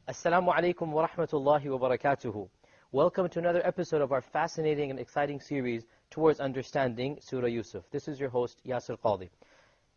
Assalamu alaikum wa rahmatullahi wa barakatuhu. Welcome to another episode of our fascinating and exciting series towards understanding Surah Yusuf. This is your host, Yasir Qadhi.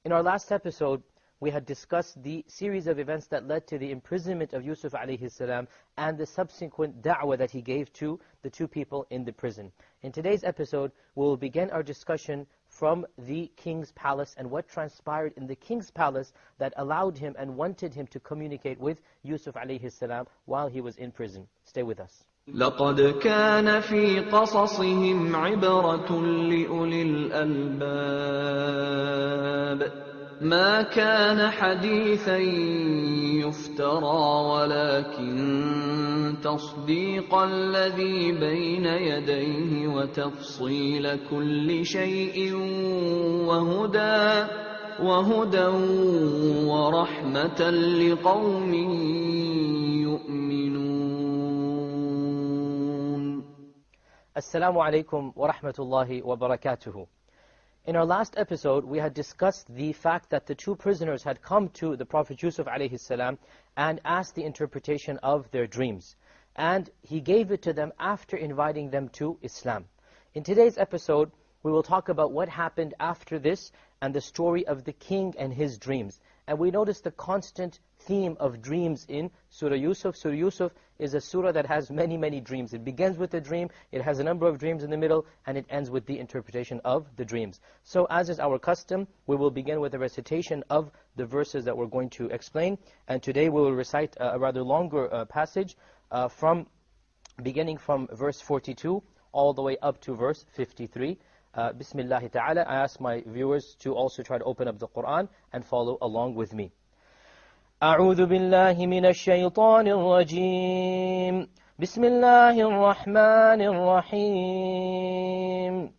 In our last episode, we had discussed the series of events that led to the imprisonment of Yusuf alayhi salam and the subsequent da'wah that he gave to the two people in the prison. In today's episode, we will begin our discussion from the king's palace and what transpired in the king's palace that allowed him and wanted him to communicate with Yusuf alayhi salam while he was in prison. Stay with us. لقد كان في قصصهم عبرة لأولي الألباب ما كان حديثا يفترى ولكن تصديق الذي بين يديه وتفصيل كل شيء وهدى ورحمة لقوم يؤمنون. Assalamu alaikum wa rahmatullahi wa barakatuhu. In our last episode, we had discussed the fact that the two prisoners had come to the Prophet Yusuf alayhi salam and asked the interpretation of their dreams. And he gave it to them after inviting them to Islam. In today's episode, we will talk about what happened after this and the story of the king and his dreams. And we notice the constant theme of dreams in Surah Yusuf. Surah Yusuf is a surah that has many, many dreams. It begins with a dream, it has a number of dreams in the middle, and it ends with the interpretation of the dreams. So as is our custom, we will begin with a recitation of the verses that we're going to explain. And today we will recite a rather longer passage beginning from verse 42 all the way up to verse 53. Bismillah ta'ala. I ask my viewers to also try to open up the Quran and follow along with me. أعوذ بالله من الشيطان الرجيم بسم الله الرحمن الرحيم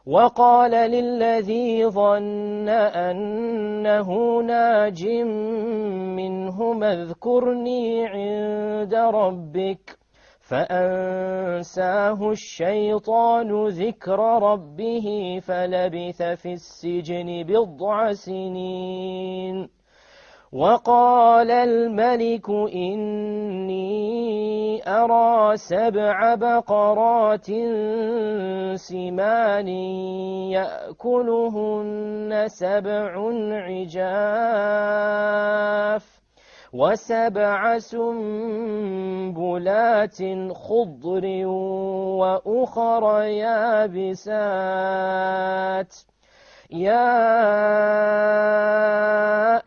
وقال للذي ظن أنه ناج منهما اذكرني عند ربك فأنساه الشيطان ذكر ربه فلبث في السجن بضع سنين وقال الملك إني أرى 7 بقرات سمان يأكلهن 7 عجاف و7 سنبلات خضر وأخر يابسات يا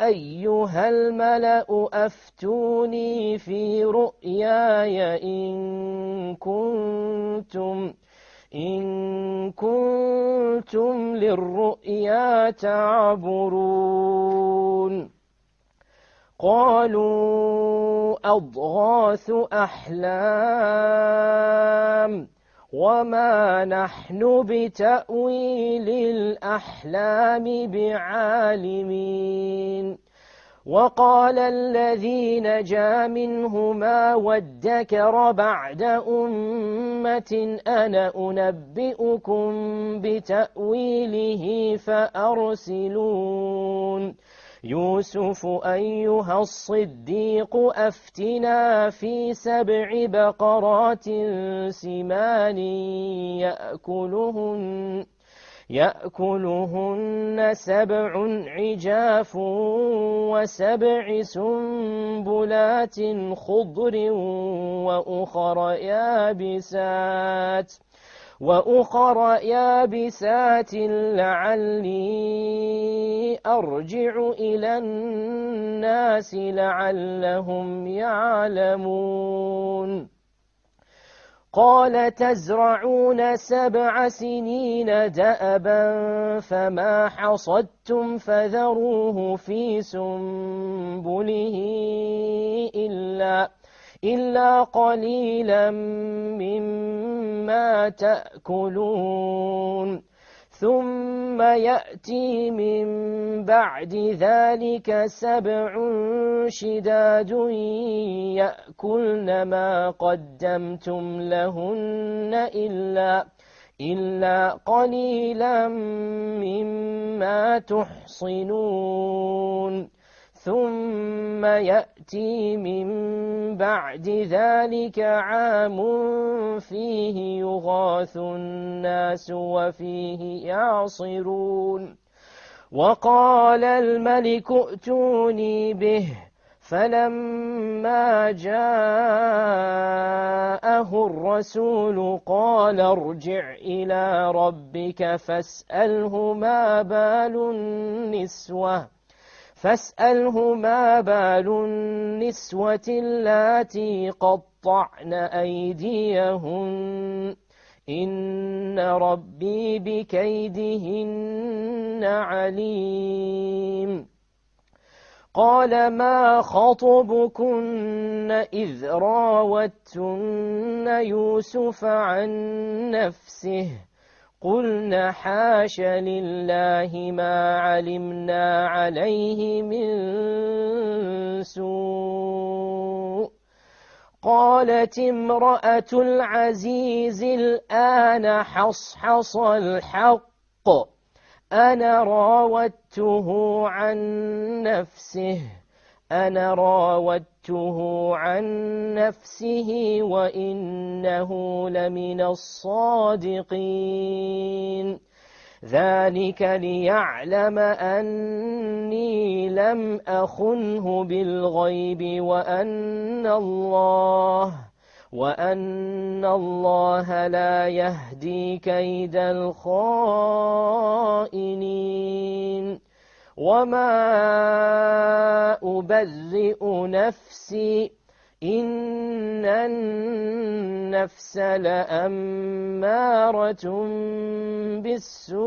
أيها الملأ أفتوني في رؤياي إن كنتم للرؤيا تعبرون قالوا أضغاث أحلام وما نحن بتأويل الأحلام بعالمين وقال الذي نجا منهما وادكر بعد أمة أنا أنبئكم بتأويله فأرسلون يوسف أيها الصديق أفتنا في 7 بقرات سمان يأكلهن 7 عجاف و7 سنبلات خضر وأخر يابسات لعلي أرجع إلى الناس لعلهم يعلمون قال تزرعون 7 سنين دأبا فما حصدتم فذروه في سنبله إلا قليلا مما تأكلون ثم يأتي من بعد ذلك 7 شداد يأكلن ما قدمتم لهن إلا قليلا مما تحصنون ثم يأتي من بعد ذلك عام فيه يغاث الناس وفيه يعصرون وقال الملك ائتوني به فلما جاءه الرسول قال ارجع إلى ربك فاسأله ما بال النسوة اللاتي قطعن أيديهن إن ربي بكيدهن عليم قال ما خطبكن إذ راوتن يوسف عن نفسه قلن حاش لله ما علمنا عليه من سوء قالت امرأة العزيز الآن حصحص الحق أنا راودته عن نفسه وإنه لمن الصادقين ذلك ليعلم أني لم أخنه بالغيب وأن الله لا يهدي كيد الخائنين وما أبرئ نفسي إن النفس لأمارة بالسوء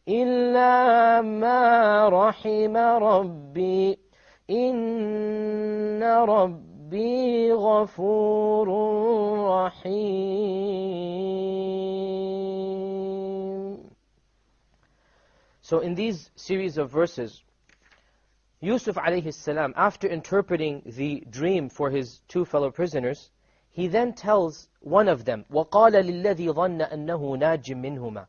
إلا ما رحم ربي إن ربي غفور رحيم. So in these series of verses, Yusuf alayhi salam, after interpreting the dream for his two fellow prisoners, he then tells one of them, وَقَالَ لِلَّذِي ظَنَّ أَنَّهُ نَاجٍ مِّنْهُمَا.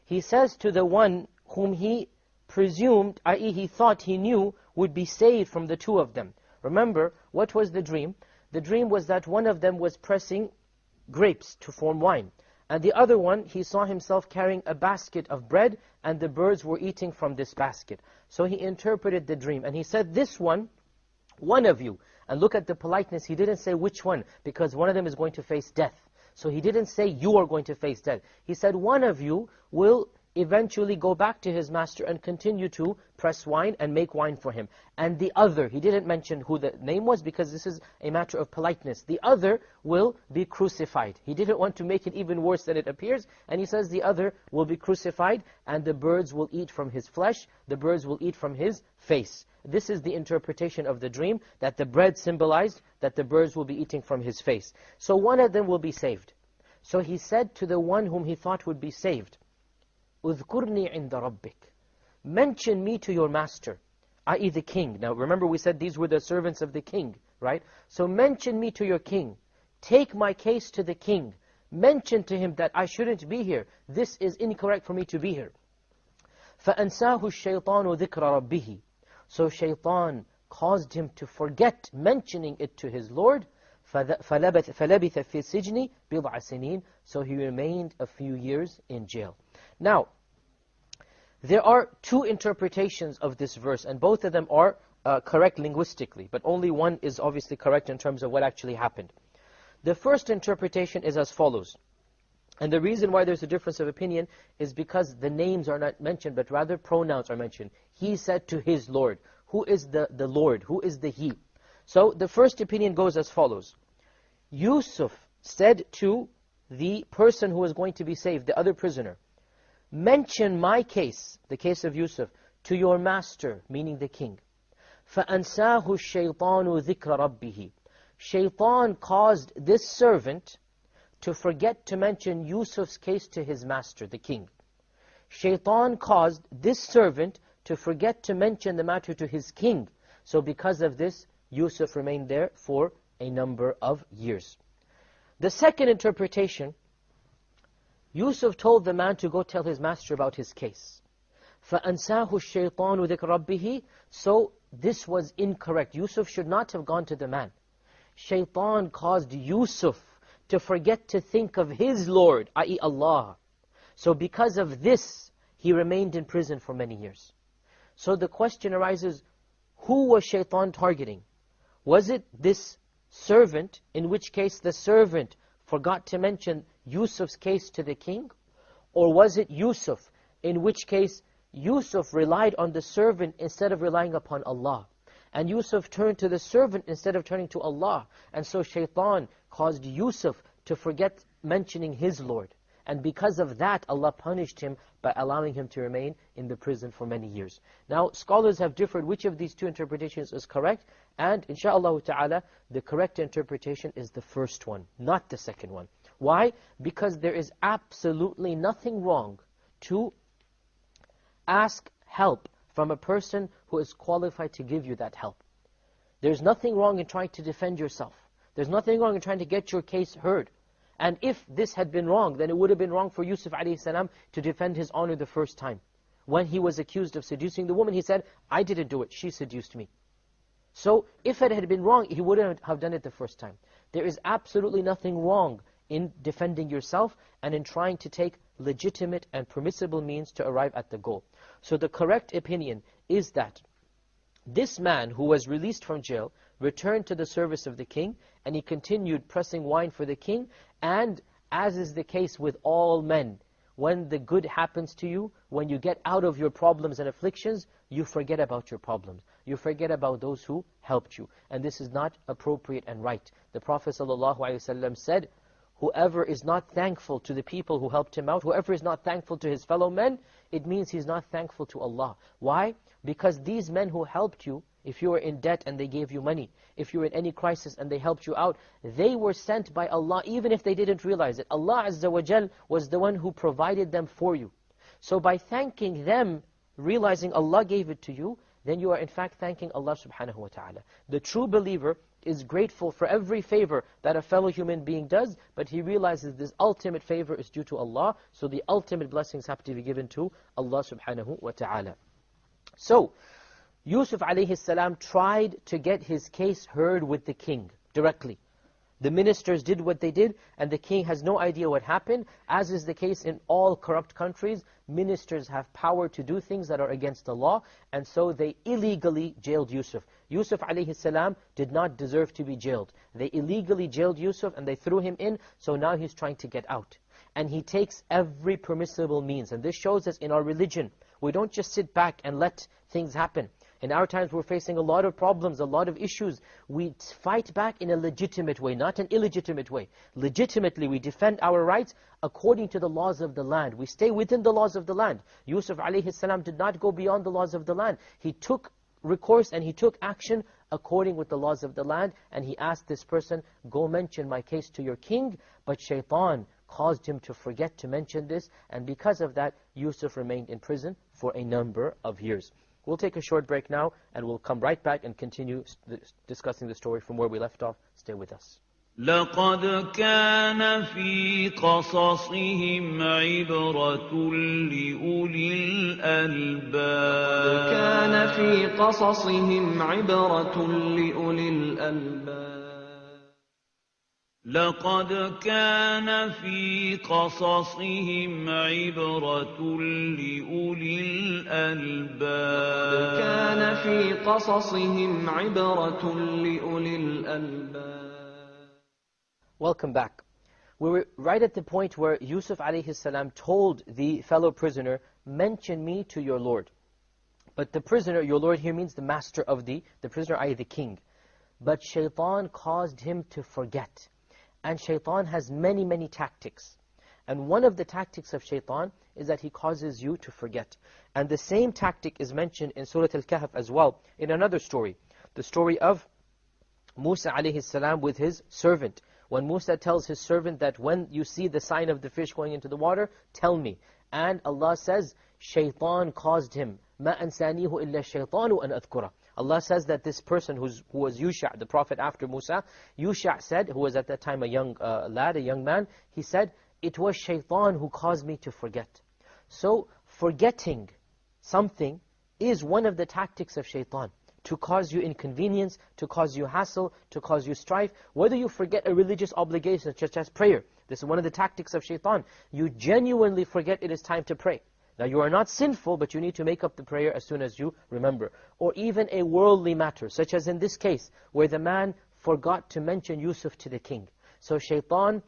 He says to the one whom he presumed, i.e. he thought he knew, would be saved from the two of them. Remember, what was the dream? The dream was that one of them was pressing grapes to form wine. And the other one, he saw himself carrying a basket of bread, and the birds were eating from this basket. So he interpreted the dream, and he said, this one of you, and look at the politeness, he didn't say which one, because one of them is going to face death. So he didn't say, you are going to face death. He said, one of you will eventually go back to his master and continue to press wine and make wine for him. And the other, he didn't mention who the name was because this is a matter of politeness. The other will be crucified. He didn't want to make it even worse than it appears. And he says the other will be crucified and the birds will eat from his flesh. The birds will eat from his face. This is the interpretation of the dream, that the bread symbolized that the birds will be eating from his face. So one of them will be saved. So he said to the one whom he thought would be saved, اذكرني عند ربك. Mention me to your master, i.e. the king. Now remember we said these were the servants of the king, right? So mention me to your king. Take my case to the king. Mention to him that I shouldn't be here. This is incorrect for me to be here. فَأَنْسَاهُ الشَّيْطَانُ ذِكْرَ رَبِّهِ. So shaitan caused him to forget mentioning it to his Lord. فَلَبِثَ فِي السِّجْنِ بِضْعَ سِنِينَ. So he remained a few years in jail. Now, there are two interpretations of this verse, and both of them are correct linguistically, but only one is obviously correct in terms of what actually happened. The first interpretation is as follows. And the reason why there's a difference of opinion is because the names are not mentioned, but rather pronouns are mentioned. He said to his Lord. Who is the Lord? Who is the he? So the first opinion goes as follows. Yusuf said to the person who was going to be saved, the other prisoner, mention my case, the case of Yusuf, to your master, meaning the king. فَأَنْسَاهُ الشَّيْطَانُ ذِكْرَ رَبِّهِ. Shaitan caused this servant to forget to mention Yusuf's case to his master, the king. Shaitan caused this servant to forget to mention the matter to his king. So because of this, Yusuf remained there for a number of years. The second interpretation, Yusuf told the man to go tell his master about his case. فَأَنْسَاهُ الشَّيْطَانُ ذِكْرَ رَبِّهِ. So this was incorrect. Yusuf should not have gone to the man. Shaitan caused Yusuf to forget to think of his Lord, i.e. Allah. So because of this, he remained in prison for many years. So the question arises, who was Shaitan targeting? Was it this servant, in which case the servant forgot to mention Yusuf's case to the king? Or was it Yusuf, in which case Yusuf relied on the servant instead of relying upon Allah? And Yusuf turned to the servant instead of turning to Allah. And so Shaitan caused Yusuf to forget mentioning his Lord. And because of that, Allah punished him by allowing him to remain in the prison for many years. Now, scholars have differed which of these two interpretations is correct. And inshaAllah ta'ala, the correct interpretation is the first one, not the second one. Why? Because there is absolutely nothing wrong to ask help from a person who is qualified to give you that help. There's nothing wrong in trying to defend yourself. There's nothing wrong in trying to get your case heard. And if this had been wrong, then it would have been wrong for Yusuf a.s. to defend his honor the first time. When he was accused of seducing the woman, he said, I didn't do it, she seduced me. So if it had been wrong, he wouldn't have done it the first time. There is absolutely nothing wrong in defending yourself and in trying to take legitimate and permissible means to arrive at the goal. So the correct opinion is that this man who was released from jail returned to the service of the king, and he continued pressing wine for the king. And as is the case with all men, when the good happens to you, when you get out of your problems and afflictions, you forget about your problems. You forget about those who helped you. And this is not appropriate and right. The Prophet ﷺ said, whoever is not thankful to the people who helped him out, whoever is not thankful to his fellow men, it means he's not thankful to Allah. Why? Because these men who helped you, if you were in debt and they gave you money, if you were in any crisis and they helped you out, they were sent by Allah even if they didn't realize it. Allah Azza wa Jal was the one who provided them for you. So by thanking them, realizing Allah gave it to you, then you are in fact thanking Allah subhanahu wa ta'ala. The true believer is grateful for every favor that a fellow human being does, but he realizes this ultimate favor is due to Allah, so the ultimate blessings have to be given to Allah subhanahu wa ta'ala. So, Yusuf alayhi salam tried to get his case heard with the king directly. The ministers did what they did, and the king has no idea what happened. As is the case in all corrupt countries, ministers have power to do things that are against the law, and so they illegally jailed Yusuf. Yusuf alayhi salam did not deserve to be jailed. They illegally jailed Yusuf and they threw him in, so now he's trying to get out. And he takes every permissible means. And this shows us in our religion, we don't just sit back and let things happen. In our times, we're facing a lot of problems, a lot of issues. We fight back in a legitimate way, not an illegitimate way. Legitimately, we defend our rights according to the laws of the land. We stay within the laws of the land. Yusuf alayhi salam did not go beyond the laws of the land. He took recourse and he took action according with the laws of the land. And he asked this person, go mention my case to your king. But Shaitan caused him to forget to mention this. And because of that, Yusuf remained in prison for a number of years. We'll take a short break now, and we'll come right back and continue discussing the story from where we left off. Stay with us. لقد كان في قصصهم عبرة لأولي الألباب كان في قصصهم عبرة لأولي الألباب لقد كان في قصصهم عبرة لأولي الألباب كان في قصصهم عبرة لأولي الألباب. Welcome back. We were right at the point where Yusuf alayhi salam told the fellow prisoner, mention me to your Lord. But the prisoner, your Lord here means the master of the prisoner, i.e. the king. But Shaitan caused him to forget. And Shaitan has many, many tactics. And one of the tactics of Shaitan is that he causes you to forget. And the same tactic is mentioned in Surah Al-Kahf as well, in another story. The story of Musa alayhi salam with his servant. When Musa tells his servant that when you see the sign of the fish going into the water, tell me. And Allah says, Shaitan caused him. مَا أَنْسَانِيهُ إِلَّا الشَّيْطَانُ أَنْ أَذْكُرَ. Allah says that this person who was Yusha, the prophet after Musa, Yusha said, who was at that time a young lad, a young man, he said, it was Shaitan who caused me to forget. So forgetting something is one of the tactics of shaitan, to cause you inconvenience, to cause you hassle, to cause you strife. Whether you forget a religious obligation such as prayer, this is one of the tactics of shaitan. You genuinely forget it is time to pray. Now you are not sinful, but you need to make up the prayer as soon as you remember. Or even a worldly matter, such as in this case, where the man forgot to mention Yusuf to the king. So shaitan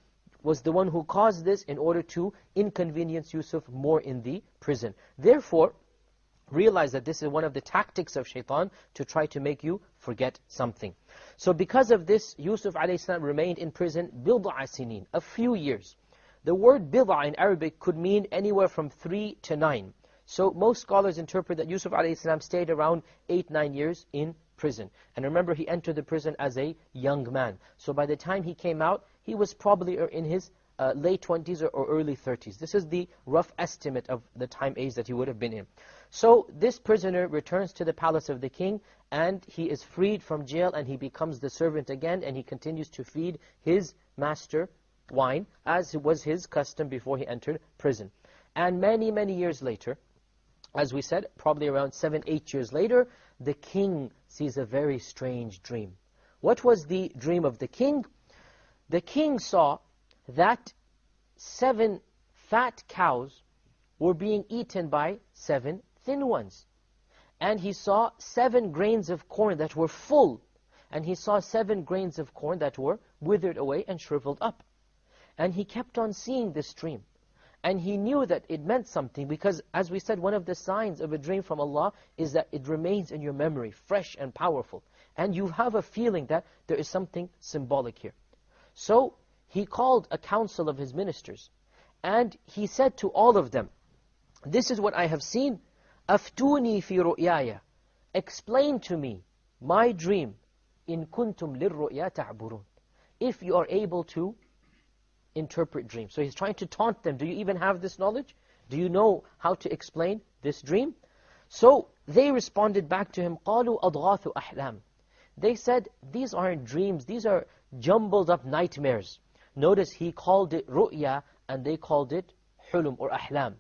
was the one who caused this in order to inconvenience Yusuf more in the prison. Therefore, realize that this is one of the tactics of shaitan to try to make you forget something. So because of this, Yusuf a.s. remained in prison بِضْعَ سِنِينَ, a few years. The word bid'a in Arabic could mean anywhere from 3 to 9. So most scholars interpret that Yusuf a.s. stayed around 8-9 years in prison. And remember, he entered the prison as a young man. So by the time he came out, he was probably in his late 20s or early 30s. This is the rough estimate of the time age that he would have been in. So this prisoner returns to the palace of the king, and he is freed from jail, and he becomes the servant again, and he continues to feed his master wine, as was his custom before he entered prison. And many, many years later, as we said, probably around 7-8 years later, the king sees a very strange dream. What was the dream of the king? The king saw that 7 fat cows were being eaten by 7 thin ones. And he saw 7 grains of corn that were full. And he saw 7 grains of corn that were withered away and shriveled up. And he kept on seeing this dream. And he knew that it meant something, because as we said, one of the signs of a dream from Allah is that it remains in your memory, fresh and powerful. And you have a feeling that there is something symbolic here. So he called a council of his ministers, and he said to all of them, this is what I have seen. أَفْتُونِي فِي رُؤْيَايَ, explain to me my dream. إِن كُنْتُمْ لِلرُّؤْيَا تَعْبُرُونَ, if you are able to interpret dreams. So he's trying to taunt them. Do you even have this knowledge? Do you know how to explain this dream? So they responded back to him, قَالُوا أَضْغَاثُ أَحْلَامٍ. They said, these aren't dreams, these are jumbled up nightmares. Notice he called it ru'ya, and they called it hulum or ahlam.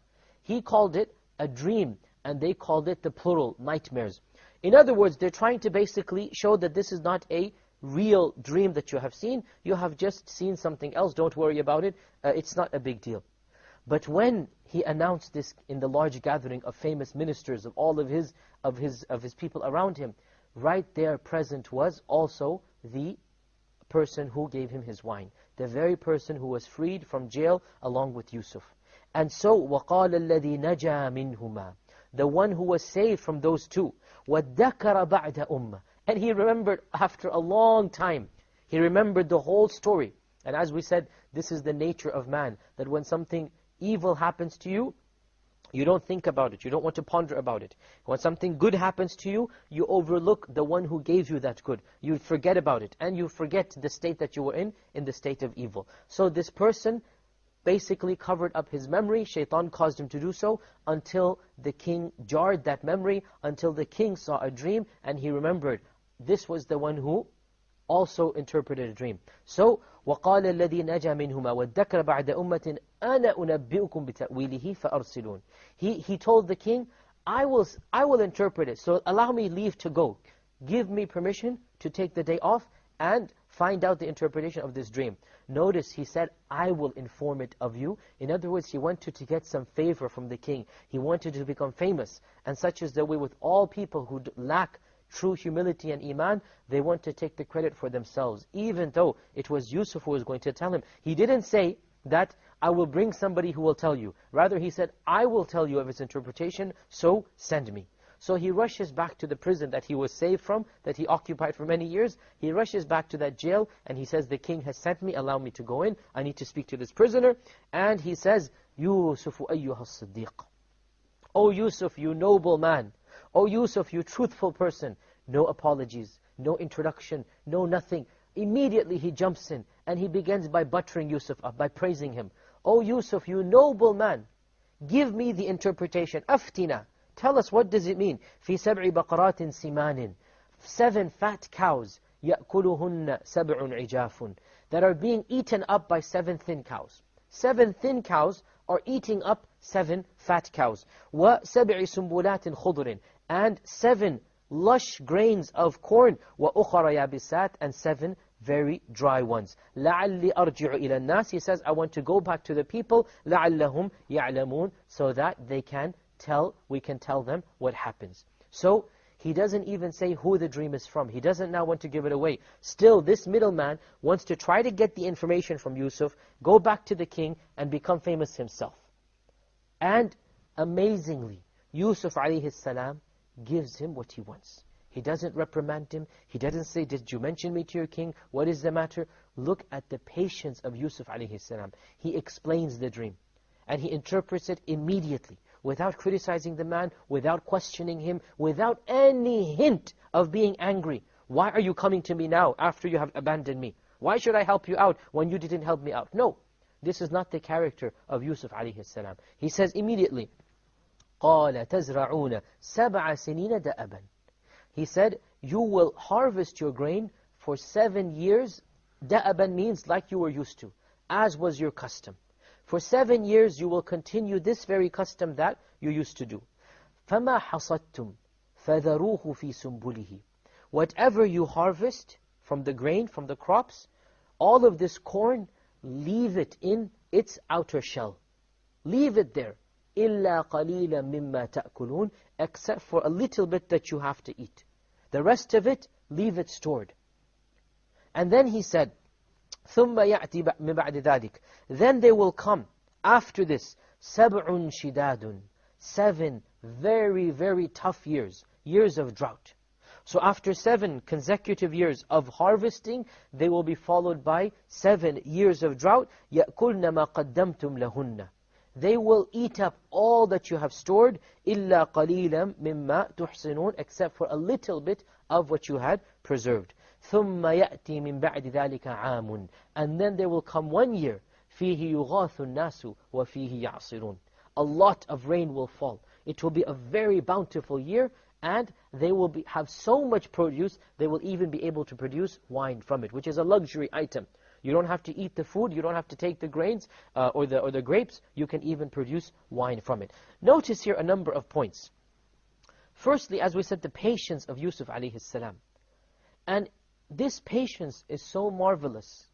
He called it a dream, and they called it the plural, nightmares. In other words, they're trying to basically show that this is not a real dream that you have seen. You have just seen something else. Don't worry about it. It's not a big deal. But when he announced this in the large gathering of famous ministers, of all of his people around him, right there present was also the person who gave him his wine, the very person who was freed from jail along with Yusuf. And so, وَقَالَ الَّذِي نَجَى مِنْهُمَا, the one who was saved from those two, وَادَّكَرَ بَعْدَ أُمَّةٍ, and he remembered after a long time, he remembered the whole story. And as we said, this is the nature of man, that when something evil happens to you, you don't think about it, you don't want to ponder about it. When something good happens to you, you overlook the one who gave you that good. You forget about it, and you forget the state that you were in the state of evil. So this person basically covered up his memory. Shaitan caused him to do so until the king jarred that memory, until the king saw a dream, and he remembered this was the one who also interpreted a dream. So, وَقَالَ الَّذِي نَجَى مِنْهُمَا وَادَّكَرَ بَعْدَ أُمَّةٍ أَنَا أُنَبِّئُكُمْ بِتَأْوِيلِهِ فَأَرْسِلُونَ. He told the king, I will interpret it, so allow me leave to go. Give me permission to take the day off and find out the interpretation of this dream. Notice he said, I will inform it of you. In other words, he wanted to get some favor from the king. He wanted to become famous. And such is the way with all people who lack true humility and iman. They want to take the credit for themselves, even though it was Yusuf who was going to tell him. He didn't say that, I will bring somebody who will tell you. Rather, he said, I will tell you of its interpretation, so send me. So he rushes back to the prison that he was saved from, that he occupied for many years. He rushes back to that jail, and he says, the king has sent me, allow me to go in. I need to speak to this prisoner. And he says, Yusuf ayyuha as-siddiq. O Yusuf, you noble man. O Yusuf, you truthful person. No apologies, no introduction, no nothing. Immediately he jumps in, and he begins by buttering Yusuf up, by praising him. O Yusuf, you noble man, give me the interpretation. Aftina. Tell us, what does it mean? في سبع بقرات سمان, 7 fat cows, يأكلهن سبع عجاف, that are being eaten up by 7 thin cows. 7 thin cows are eating up 7 fat cows. وَسَبْعِ سُنْبُلَاتٍ خُضْرٍ, and 7 lush grains of corn. وَأُخَرَ يَابِسَاتٍ, and 7 very dry ones. لَعَلِّي أَرْجِعُ إِلَى النَّاسِ, he says, I want to go back to the people, لَعَلَّهُمْ يَعْلَمُونَ, so that we can tell them what happens. So, he doesn't even say who the dream is from. He doesn't now want to give it away. Still, this middleman wants to try to get the information from Yusuf, go back to the king, and become famous himself. And amazingly, Yusuf alayhi salam gives him what he wants. He doesn't reprimand him. He doesn't say, did you mention me to your king? What is the matter? Look at the patience of Yusuf alayhi salam. He explains the dream. And he interprets it immediately, without criticizing the man, without questioning him, without any hint of being angry. Why are you coming to me now after you have abandoned me? Why should I help you out when you didn't help me out? No, this is not the character of Yusuf alayhi salam. He says immediately, قَالَ تَزْرَعُونَ سَبْعَ سِنِينَ دَأَبًا. He said, you will harvest your grain for 7 years. Da'aban means like you were used to, as was your custom. For 7 years you will continue this very custom that you used to do. فَمَا حَصَدْتُمْ فَذَرُوهُ فِي سُنْبُلِهِ. Whatever you harvest from the grain, from the crops, all of this corn, leave it in its outer shell. Leave it there. إِلَّا قَلِيلًا مِمَّا تَأْكُلُونَ, except for a little bit that you have to eat. The rest of it, leave it stored. And then he said, ثُمَّ يَأْتِي مِنْ بَعْدِ ذَلِكَ. Then they will come, after this, سَبْعٌ شِدَادٌ, 7 very, very tough years, years of drought. So after 7 consecutive years of harvesting, they will be followed by 7 years of drought. يَأْكُلْنَ مَا قَدَّمْتُمْ لَهُنَّ. They will eat up all that you have stored, إِلَّا قَلِيلًا مِمَّا تُحْسِنُونَ, except for a little bit of what you had preserved. ثُمَّ يَأْتِي مِنْ بَعْدِ ذَلِكَ عَامٌ. And then there will come 1 year, فِيهِ يُغَاثُ النَّاسُ وَفِيهِ يَعْصِرُونَ. A lot of rain will fall. It will be a very bountiful year, and they will have so much produce, they will even be able to produce wine from it, which is a luxury item. You don't have to eat the food, you don't have to take the grains or the grapes, you can even produce wine from it. Notice here a number of points. Firstly, as we said, the patience of Yusuf alayhi salam. And this patience is so marvelous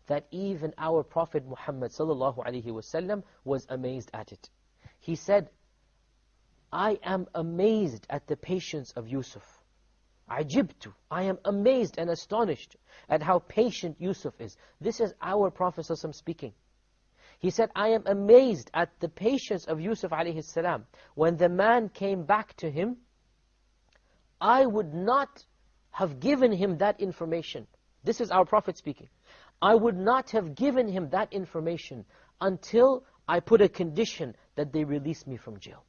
that even our Prophet Muhammad sallallahu alayhi wasallam was amazed at it. He said, I am amazed at the patience of Yusuf. عجبت. I am amazed and astonished at how patient Yusuf is. This is our Prophet ﷺ speaking. He said, I am amazed at the patience of Yusuf alayhi salam. When the man came back to him, I would not have given him that information. This is our Prophet speaking. I would not have given him that information until I put a condition that they release me from jail.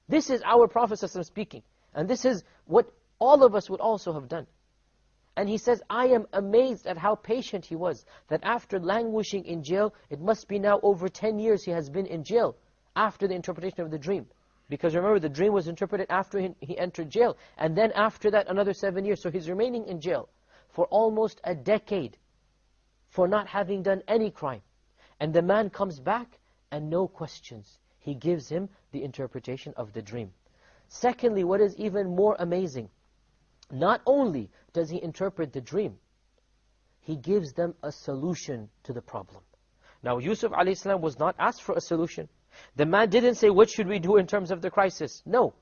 This is our Prophet ﷺ speaking. And this is what all of us would also have done. And he says, I am amazed at how patient he was, that after languishing in jail, it must be now over 10 years he has been in jail, after the interpretation of the dream. Because remember, the dream was interpreted after he entered jail, and then after that, another 7 years. So he's remaining in jail for almost a decade, for not having done any crime. And the man comes back, and no questions. He gives him the interpretation of the dream. Secondly, what is even more amazing, not only does he interpret the dream, he gives them a solution to the problem. Now, Yusuf a.s. was not asked for a solution. The man didn't say, what should we do in terms of the crisis? No.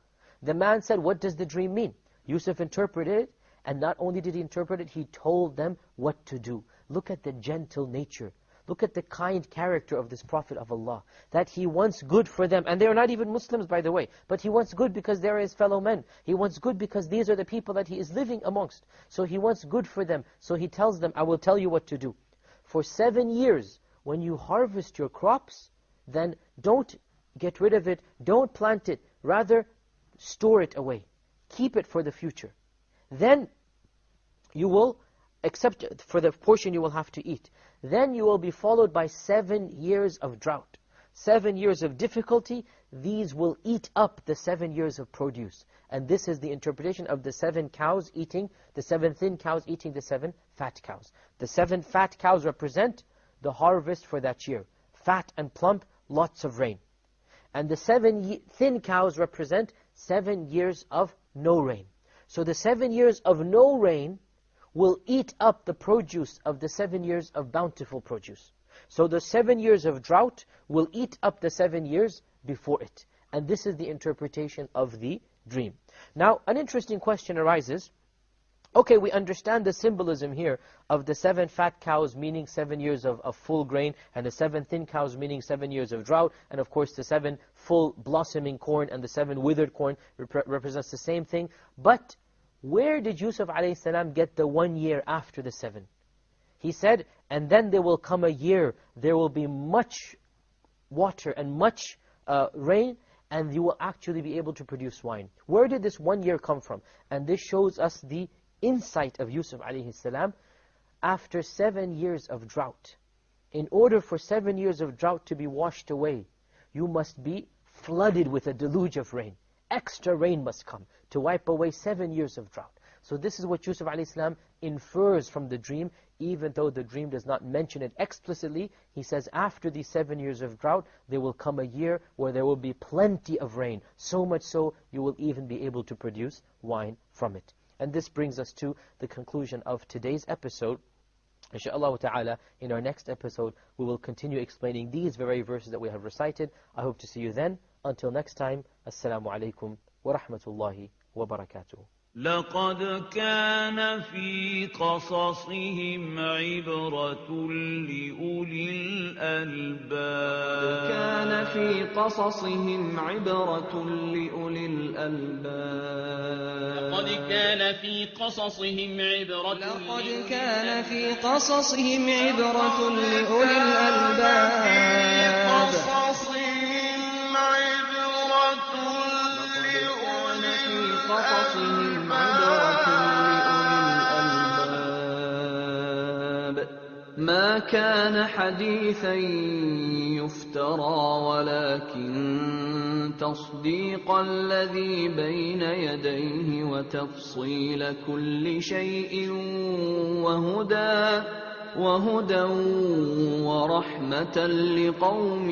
The man said, what does the dream mean? Yusuf interpreted it, and not only did he interpret it, he told them what to do. Look at the gentle nature. Look at the kind character of this Prophet of Allah, that he wants good for them. And they are not even Muslims, by the way. But he wants good because they are his fellow men. He wants good because these are the people that he is living amongst. So he wants good for them. So he tells them, I will tell you what to do. For 7 years, when you harvest your crops, then don't get rid of it. Don't plant it. Rather, store it away. Keep it for the future. Then you will, except for the portion you will have to eat, then you will be followed by 7 years of drought. 7 years of difficulty. These will eat up the 7 years of produce. And this is the interpretation of the 7 cows eating, the 7 thin cows eating the 7 fat cows. The 7 fat cows represent the harvest for that year. Fat and plump, lots of rain. And the 7 thin cows represent 7 years of no rain. So the 7 years of no rain will eat up the produce of the 7 years of bountiful produce. So the 7 years of drought will eat up the 7 years before it. And this is the interpretation of the dream. Now, an interesting question arises. Okay, we understand the symbolism here of the 7 fat cows meaning 7 years of full grain, and the 7 thin cows meaning 7 years of drought, and of course the 7 full blossoming corn and the 7 withered corn represents the same thing. But where did Yusuf a.s. get the 1 year after the 7? He said, and then there will come a year, there will be much water and much rain, and you will actually be able to produce wine. Where did this 1 year come from? And this shows us the insight of Yusuf a.s. after 7 years of drought. In order for 7 years of drought to be washed away, you must be flooded with a deluge of rain. Extra rain must come to wipe away 7 years of drought. So this is what Yusuf a.s. infers from the dream, even though the dream does not mention it explicitly. He says after these 7 years of drought, there will come a year where there will be plenty of rain. So much so, you will even be able to produce wine from it. And this brings us to the conclusion of today's episode. Insha'Allah ta'ala, in our next episode, we will continue explaining these very verses that we have recited. I hope to see you then. Until next time, Assalamu alaikum wa rahmatullahi wa barakatuh. لقد كان في قصصهم عبرة لأولي الألباب كان في قصصهم عبرة لأولي الألباب لقد كان في قصصهم عبرة لأولي الألباب ما كان حديثا يفترى ولكن تصديق الذي بين يديه وتفصيل كل شيء وهدى ورحمة لقوم